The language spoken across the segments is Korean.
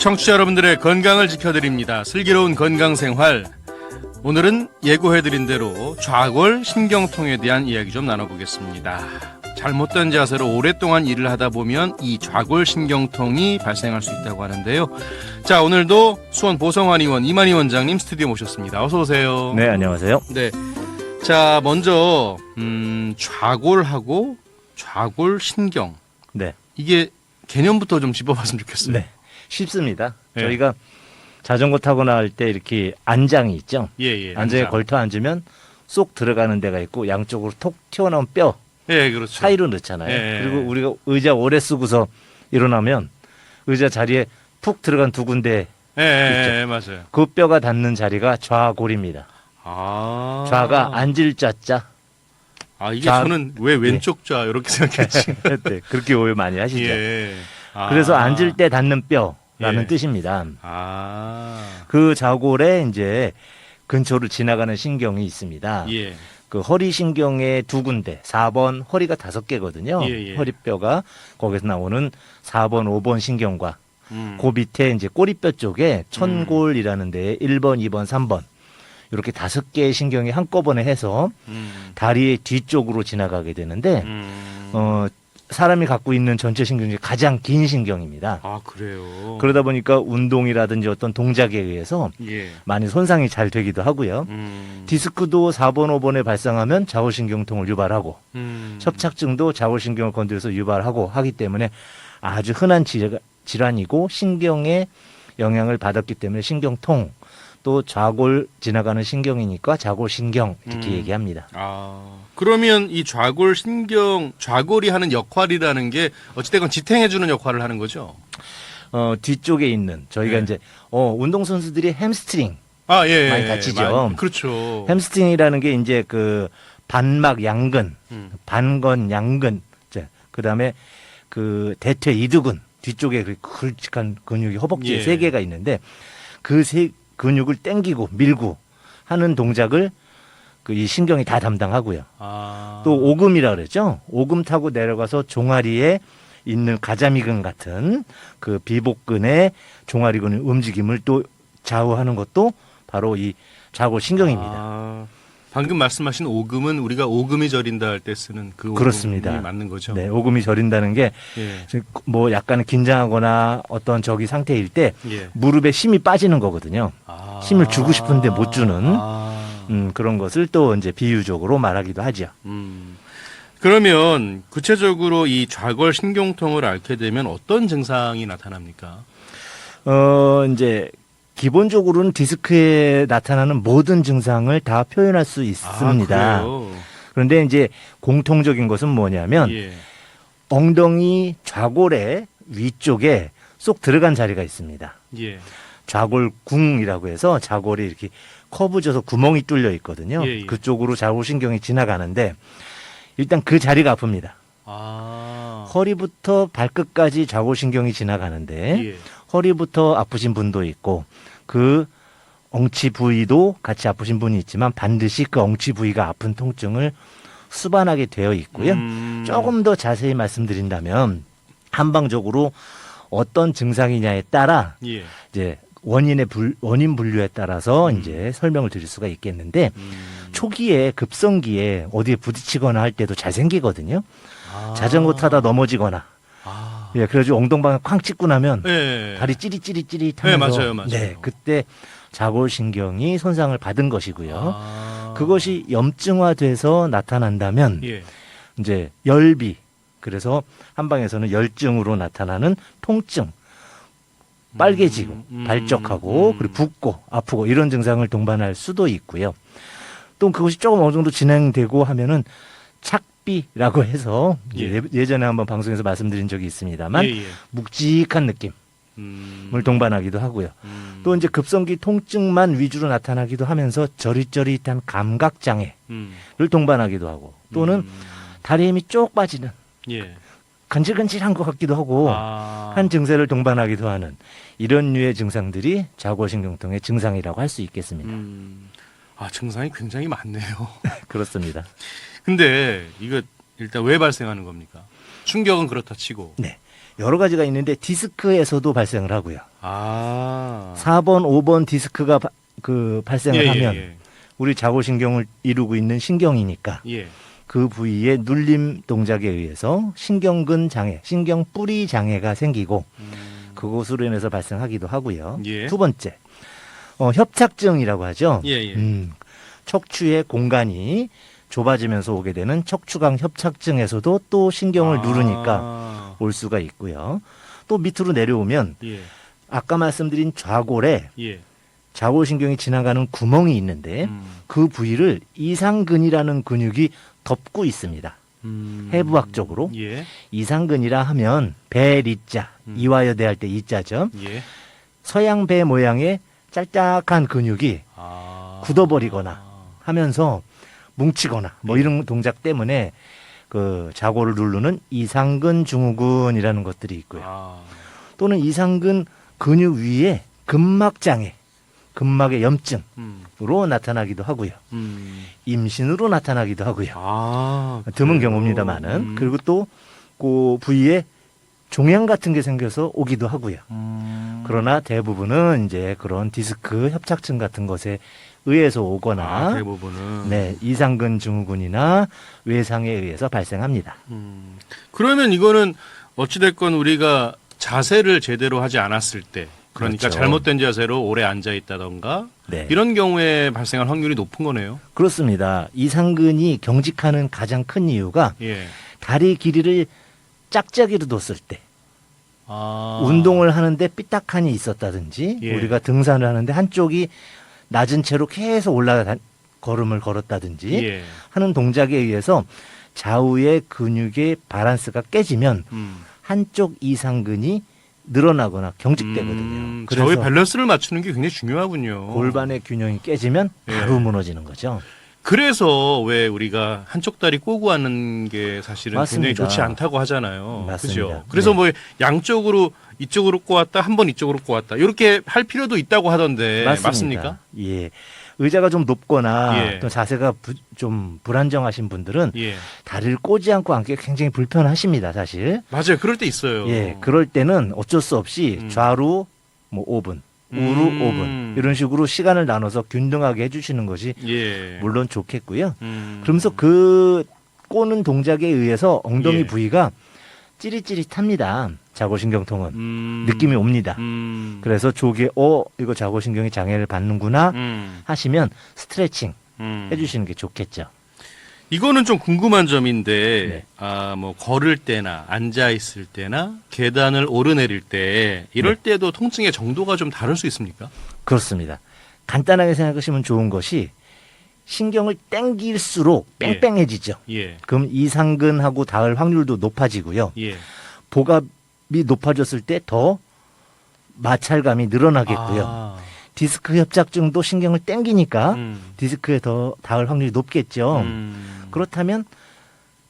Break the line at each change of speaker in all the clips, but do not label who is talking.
청취자 여러분들의 건강을 지켜드립니다. 슬기로운 건강생활. 오늘은 예고해드린 대로 좌골 신경통에 대한 이야기 좀 나눠보겠습니다. 잘못된 자세로 오랫동안 일을 하다 보면 이 좌골 신경통이 발생할 수 있다고 하는데요. 자, 오늘도 수원 보성환 의원 이만희 원장님 스튜디오 모셨습니다. 어서 오세요.
네, 안녕하세요.
네. 자, 먼저 좌골하고 좌골 신경.
네.
이게 개념부터 좀 짚어봤으면 좋겠어요.
네. 쉽습니다.
네.
저희가 자전거 타고 나갈 때 이렇게 안장이 있죠.
예.
안장에 걸터 앉으면 쏙 들어가는 데가 있고 양쪽으로 톡 튀어나온 뼈
예, 그렇죠.
사이로 넣잖아요.
예.
그리고 우리가 의자 오래 쓰고서 일어나면 의자 자리에 푹 들어간 두 군데
예, 맞아요.
그 뼈가 닿는 자리가 좌골입니다.
아.
좌가 앉을 좌자.
아, 이게 저는 왜 왼쪽 좌 이렇게 생각했지.
네, 그렇게 오해 많이 하시죠.
예. 아.
그래서 앉을 때 닿는 뼈라는
예.
뜻입니다.
아.
그 좌골에 이제 근처를 지나가는 신경이 있습니다.
예.
그 허리 신경의 두 군데, 4번 허리가 5개거든요.
예.
허리뼈가 거기서 나오는 4번, 5번 신경과 그 밑에 이제 꼬리뼈 쪽에 천골이라는 데에 1번, 2번, 3번 이렇게 5개의 신경이 한꺼번에 해서 다리의 뒤쪽으로 지나가게 되는데 사람이 갖고 있는 전체 신경 중에 가장 긴 신경입니다.
아, 그래요.
그러다 보니까 운동이라든지 어떤 동작에 의해서
예.
많이 손상이 잘 되기도 하고요. 디스크도 4번, 5번에 발생하면 좌골신경통을 유발하고 협착증도 좌골신경을 건드려서 유발하고 하기 때문에 아주 흔한 질환이고 신경에 영향을 받았기 때문에 신경통, 또 좌골 지나가는 신경이니까 좌골신경 이렇게 얘기합니다.
아, 그러면 이 좌골 신경, 좌골이 하는 역할이라는 게 어찌됐건 지탱해주는 역할을 하는 거죠?
뒤쪽에 있는 저희가
네.
이제 운동선수들이 햄스트링
아, 예.
많이 다치죠.
그렇죠.
햄스트링이라는 게 이제 그 반막 양근, 반건 양근, 그다음에 그 대퇴 이두근 뒤쪽에 그 굵직한 근육이 허벅지에
예.
3개가 있는데 그 세 근육을 당기고 밀고 하는 동작을 그 이 신경이 다 담당하고요.
아.
또 오금이라 그랬죠. 오금 타고 내려가서 종아리에 있는 가자미근 같은 그 비복근의 종아리근의 움직임을 또 좌우하는 것도 바로 이 좌골 신경입니다.
아, 방금 말씀하신 오금은 우리가 오금이 저린다 할 때 쓰는 그 오금이
그렇습니다.
맞는 거죠?
네, 오금이 저린다는 게
예.
뭐 약간 긴장하거나 어떤 저기 상태일 때
예.
무릎에 힘이 빠지는 거거든요.
아.
힘을 주고 싶은데 못 주는
아.
그런 것을 또 이제 비유적으로 말하기도 하죠.
그러면 구체적으로 이 좌골 신경통을 앓게 되면 어떤 증상이 나타납니까?
이제 기본적으로는 디스크에 나타나는 모든 증상을 다 표현할 수 있습니다.
아, 그래요?
그런데 이제 공통적인 것은 뭐냐면
예.
엉덩이 좌골의 위쪽에 쏙 들어간 자리가 있습니다.
예.
좌골궁이라고 해서 좌골이 이렇게 커브져서 구멍이 뚫려 있거든요.
예.
그쪽으로 좌골신경이 지나가는데 일단 그 자리가 아픕니다.
아.
허리부터 발끝까지 좌골신경이 지나가는데
예.
허리부터 아프신 분도 있고 그 엉치 부위도 같이 아프신 분이 있지만 반드시 그 엉치 부위가 아픈 통증을 수반하게 되어 있고요. 조금 더 자세히 말씀드린다면 한방적으로 어떤 증상이냐에 따라
예.
이제 원인 분류에 따라서 이제 설명을 드릴 수가 있겠는데 초기에 급성기에 어디에 부딪히거나 할 때도 잘 생기거든요.
아.
자전거 타다 넘어지거나
아.
예, 그래가지고 엉덩방에 쾅 찍고 나면
예.
다리 찌릿찌릿찌릿하면서
네, 맞아요.
네, 그때 좌골신경이 손상을 받은 것이고요.
아.
그것이 염증화돼서 나타난다면
예.
이제 열비, 그래서 한방에서는 열증으로 나타나는 통증, 빨개지고 발적하고 그리고 붓고 아프고 이런 증상을 동반할 수도 있고요. 또 그것이 조금 어느 정도 진행되고 하면은 착비라고 해서
예.
예전에 한번 방송에서 말씀드린 적이 있습니다만
예.
묵직한 느낌을 동반하기도 하고요. 또 이제 급성기 통증만 위주로 나타나기도 하면서 저릿저릿한 감각 장애를 동반하기도 하고 또는 다리에 힘이 쭉 빠지는
예.
간질간질한 것 같기도 하고 한 증세를 동반하기도 하는 이런 류의 증상들이 좌골신경통의 증상이라고 할 수 있겠습니다.
아, 증상이 굉장히 많네요.
그렇습니다.
근데 이거 일단 왜 발생하는 겁니까? 충격은 그렇다 치고.
네. 여러 가지가 있는데 디스크에서도 발생을 하고요.
아.
4번, 5번 디스크가 발생을
예,
하면
예,
우리 자골신경을 이루고 있는 신경이니까
예.
그 부위의 눌림 동작에 의해서 신경근 장애, 신경 뿌리 장애가 생기고 그것으로 인해서 발생하기도 하고요.
예.
두 번째, 협착증이라고 하죠.
예, 예.
척추의 공간이 좁아지면서 오게 되는 척추강 협착증에서도 또 신경을 누르니까 올 수가 있고요. 또 밑으로 내려오면
예.
아까 말씀드린 좌골에
예.
좌골신경이 지나가는 구멍이 있는데 그 부위를 이상근이라는 근육이 덮고 있습니다. 해부학적으로
예.
이상근이라 하면 배리자 이화여대 할 때 이자죠.
예.
서양 배 모양의 짤짝한 근육이
아.
굳어버리거나 하면서 뭉치거나 뭐 이런 동작 때문에 그 좌골을 누르는 이상근 증후군이라는 것들이 있고요.
아.
또는 이상근 근육 위에 근막 장애, 근막의 염증으로 나타나기도 하고요. 임신으로 나타나기도 하고요.
아.
드문
그래요?
경우입니다만은. 그리고 또 그 부위에 종양 같은 게 생겨서 오기도 하고요. 그러나 대부분은 이제 그런 디스크 협착증 같은 것에 의해서 오거나
대부분은.
네, 이상근 증후군이나 외상에 의해서 발생합니다.
그러면 이거는 어찌됐건 우리가 자세를 제대로 하지 않았을 때, 그러니까
그렇죠.
잘못된 자세로 오래 앉아 있다던가
네.
이런 경우에 발생할 확률이 높은 거네요.
그렇습니다. 이상근이 경직하는 가장 큰 이유가
예.
다리 길이를 짝짝이로 뒀을 때
아.
운동을 하는데 삐딱한이 있었다든지
예.
우리가 등산을 하는데 한쪽이 낮은 채로 계속 걸음을 걸었다든지
예.
하는 동작에 의해서 좌우의 근육의 밸런스가 깨지면 한쪽 이상근이 늘어나거나 경직되거든요.
좌우의 밸런스를 맞추는 게 굉장히 중요하군요.
골반의 균형이 깨지면 바로
예.
무너지는 거죠.
그래서 왜 우리가 한쪽 다리 꼬고 하는 게 사실은
맞습니다.
굉장히 좋지 않다고 하잖아요.
맞습니다.
그죠? 그래서
네.
뭐 양쪽으로 이쪽으로 꼬았다 한 번 이쪽으로 꼬았다 이렇게 할 필요도 있다고 하던데 맞습니까?
예. 의자가 좀 높거나
예.
또 자세가 좀 불안정하신 분들은
예.
다리를 꼬지 않고 앉기가 굉장히 불편하십니다, 사실.
맞아요. 그럴 때 있어요.
예. 그럴 때는 어쩔 수 없이 좌로 뭐 5분, 우로 5분 이런 식으로 시간을 나눠서 균등하게 해주시는 것이
예.
물론 좋겠고요. 그러면서 그 꼬는 동작에 의해서 엉덩이
예.
부위가 찌릿찌릿합니다. 자골신경통은 느낌이 옵니다. 그래서 조기에 이거 자골신경이 장애를 받는구나 하시면 스트레칭 해주시는 게 좋겠죠.
이거는 좀 궁금한 점인데
네.
뭐 걸을 때나 앉아 있을 때나 계단을 오르내릴 때 이럴
네.
때도 통증의 정도가 좀 다를 수 있습니까?
그렇습니다. 간단하게 생각하시면 좋은 것이 신경을 땡길수록 뺑뺑해지죠.
예.
그럼 이상근하고 닿을 확률도 높아지고요.
예.
복압이 높아졌을 때 더 마찰감이 늘어나겠고요.
아.
디스크 협착증도 신경을 땡기니까
음.
디스크에 더 닿을 확률이 높겠죠. 그렇다면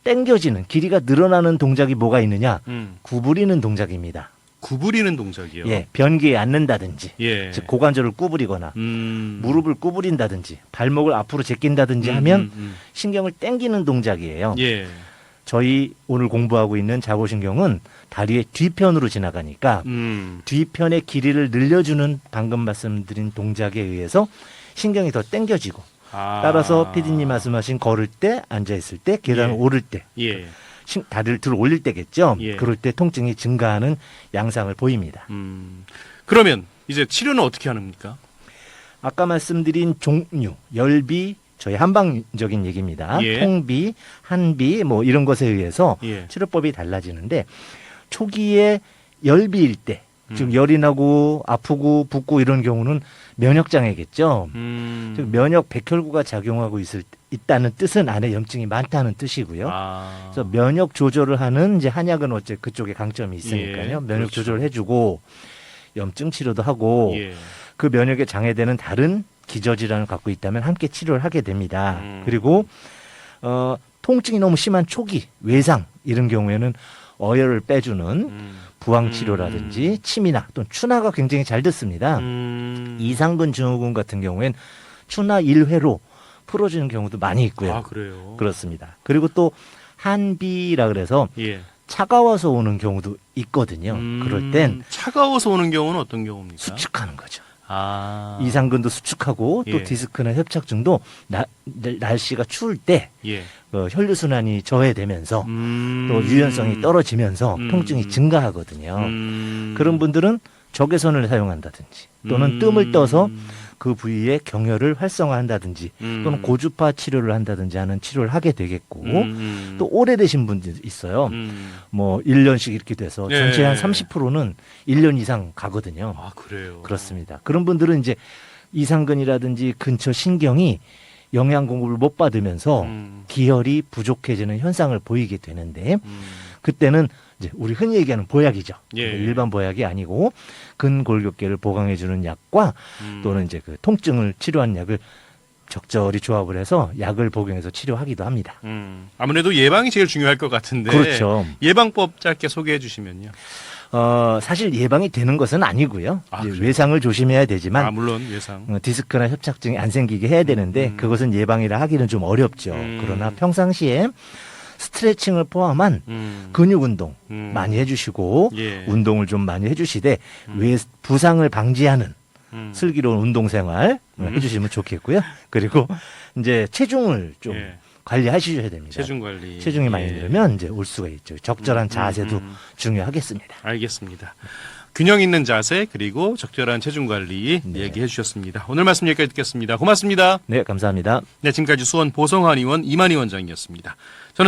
땡겨지는 길이가 늘어나는 동작이 뭐가 있느냐? 구부리는 동작입니다.
구부리는 동작이요.
예, 변기에 앉는다든지,
예.
즉 고관절을 구부리거나 무릎을 구부린다든지, 발목을 앞으로 제낀다든지 하면 신경을 땡기는 동작이에요.
예.
저희 오늘 공부하고 있는 자골신경은 다리의 뒤편으로 지나가니까 뒤편의 길이를 늘려주는 방금 말씀드린 동작에 의해서 신경이 더 땡겨지고 따라서 PD님 말씀하신 걸을 때, 앉아있을 때, 계단을
예.
오를 때
예.
다리를 들어 올릴 때겠죠.
예.
그럴 때 통증이 증가하는 양상을 보입니다.
그러면 이제 치료는 어떻게 합니까?
아까 말씀드린 종류, 열비, 저희 한방적인 얘기입니다.
예.
통비, 한비 뭐 이런 것에 의해서
예.
치료법이 달라지는데 초기에 열비일 때, 즉 열이 나고 아프고 붓고 이런 경우는 면역 장애겠죠. 즉 면역 백혈구가 작용하고 있다는 뜻은 안에 염증이 많다는 뜻이고요. 그래서 면역 조절을 하는 이제 한약은 어째 그쪽에 강점이 있으니까요.
예,
면역
그렇죠.
조절을 해주고 염증 치료도 하고
예.
그 면역에 장애되는 다른 기저질환을 갖고 있다면 함께 치료를 하게 됩니다. 그리고 통증이 너무 심한 초기, 외상 이런 경우에는 어혈을 빼주는 부항 치료라든지 침이나 또는 추나가 굉장히 잘 듣습니다. 이상근 증후군 같은 경우엔 추나 1회로 풀어지는 경우도 많이 있고요.
아, 그래요?
그렇습니다. 그리고 또 한비라 그래서
예.
차가워서 오는 경우도 있거든요. 그럴 땐
차가워서 오는 경우는 어떤 경우입니까?
수축하는 거죠.
아.
이상근도 수축하고 또
예.
디스크나 협착증도 날씨가 추울 때
예.
혈류순환이 저해되면서 또 유연성이 떨어지면서 통증이 증가하거든요. 그런 분들은 적외선을 사용한다든지 또는 뜸을 떠서 그 부위에 경혈을 활성화한다든지 또는 고주파 치료를 한다든지 하는 치료를 하게 되겠고 또 오래되신 분들이 있어요. 뭐 1년씩 이렇게 돼서
예.
전체 한 30%는 1년 이상 가거든요.
아, 그래요.
그렇습니다. 그런 분들은 이제 이상근이라든지 근처 신경이 영양 공급을 못 받으면서 기혈이 부족해지는 현상을 보이게 되는데 그때는 이제 우리 흔히 얘기하는 보약이죠.
예.
일반 보약이 아니고 근골격계를 보강해주는 약과 또는 이제 그 통증을 치료하는 약을 적절히 조합을 해서 약을 복용해서 치료하기도 합니다.
아무래도 예방이 제일 중요할 것 같은데.
그렇죠.
예방법 짧게 소개해 주시면요.
사실 예방이 되는 것은 아니고요.
아,
이제
그래요?
외상을 조심해야 되지만
물론 예상.
디스크나 협착증이 안 생기게 해야 되는데 그것은 예방이라 하기는 좀 어렵죠. 그러나 평상시에 스트레칭을 포함한 근육 운동 많이 해주시고
예.
운동을 좀 많이 해주시되 외 부상을 방지하는 슬기로운 운동 생활 해주시면 좋겠고요. 그리고 이제 체중을 좀
예.
관리하셔야 됩니다.
체중 관리.
체중이 많이
예.
늘면 이제 올 수가 있죠. 적절한 자세도 중요하겠습니다.
알겠습니다. 균형 있는 자세 그리고 적절한 체중 관리
네.
얘기해 주셨습니다. 오늘 말씀 여기까지 듣겠습니다. 고맙습니다.
네, 감사합니다.
네, 지금까지 수원 보성환 의원 이만희 원장이었습니다. 저는